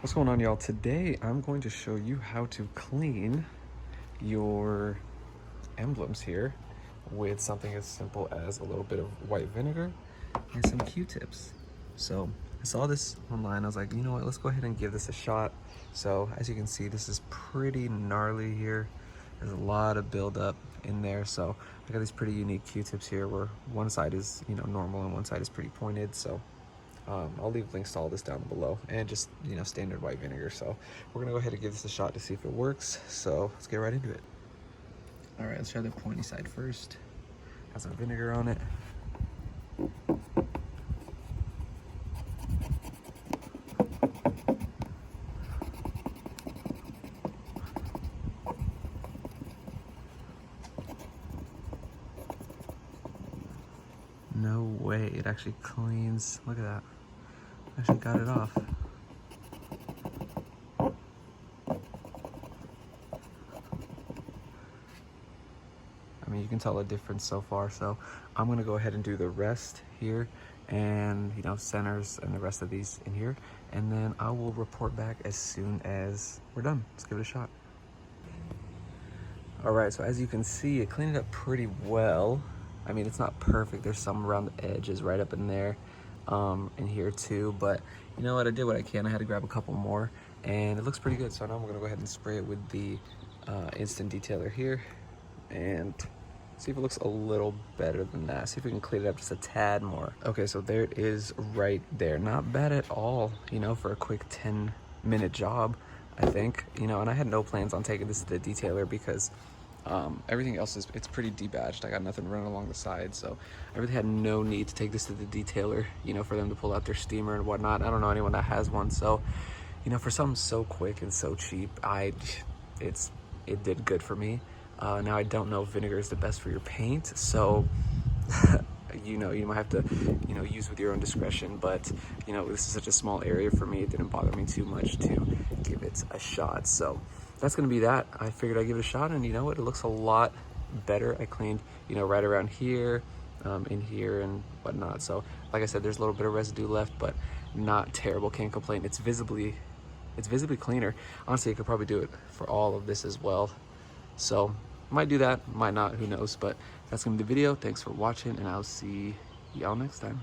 What's going on, y'all? Today I'm going to show you how to clean your emblems here with something as simple as a little bit of white vinegar and some Q-tips. So I saw this online. I was like, you know what, let's go ahead and give this a shot. So as you can see, this is pretty gnarly here. There's a lot of buildup in there. So I got these pretty unique Q-tips here where one side is, normal and one side is pretty pointed. So I'll leave links to all this down below, and just, standard white vinegar. So we're gonna go ahead and give this a shot to see if it works. So let's get right into it. All right, let's try the pointy side first. Has some vinegar on it. No way, it actually cleans. Look at that. Actually got it off. I mean, you can tell the difference so far. So I'm gonna go ahead and do the rest here, and centers and the rest of these in here, and then I will report back as soon as we're done. Let's give it a shot. All right, so as you can see, it cleaned it up pretty well. I mean, it's not perfect. There's some around the edges right up in there, in here too, but you know what, I did what I can. I had to grab a couple more, and it looks pretty good. So now I'm gonna go ahead and spray it with the instant detailer here and see if it looks a little better than that. See if we can clean it up just a tad more. Okay, so there it is right there. Not bad at all, for a quick 10-minute job, I think. And I had no plans on taking this to the detailer because everything else it's pretty debadged. I got nothing running along the side, so I really had no need to take this to the detailer, for them to pull out their steamer and whatnot. I don't know anyone that has one, so for something so quick and so cheap, it did good for me. Now I don't know if vinegar is the best for your paint, so you might have to use with your own discretion, but this is such a small area for me, it didn't bother me too much to give it a shot. So that's gonna be that. I figured I'd give it a shot, and you know what, it looks a lot better. I cleaned right around here, in here and whatnot. So like I said, there's a little bit of residue left, but not terrible, can't complain. It's visibly cleaner. Honestly, I could probably do it for all of this as well. So might do that, might not, who knows. But that's gonna be the video. Thanks for watching, and I'll see y'all next time.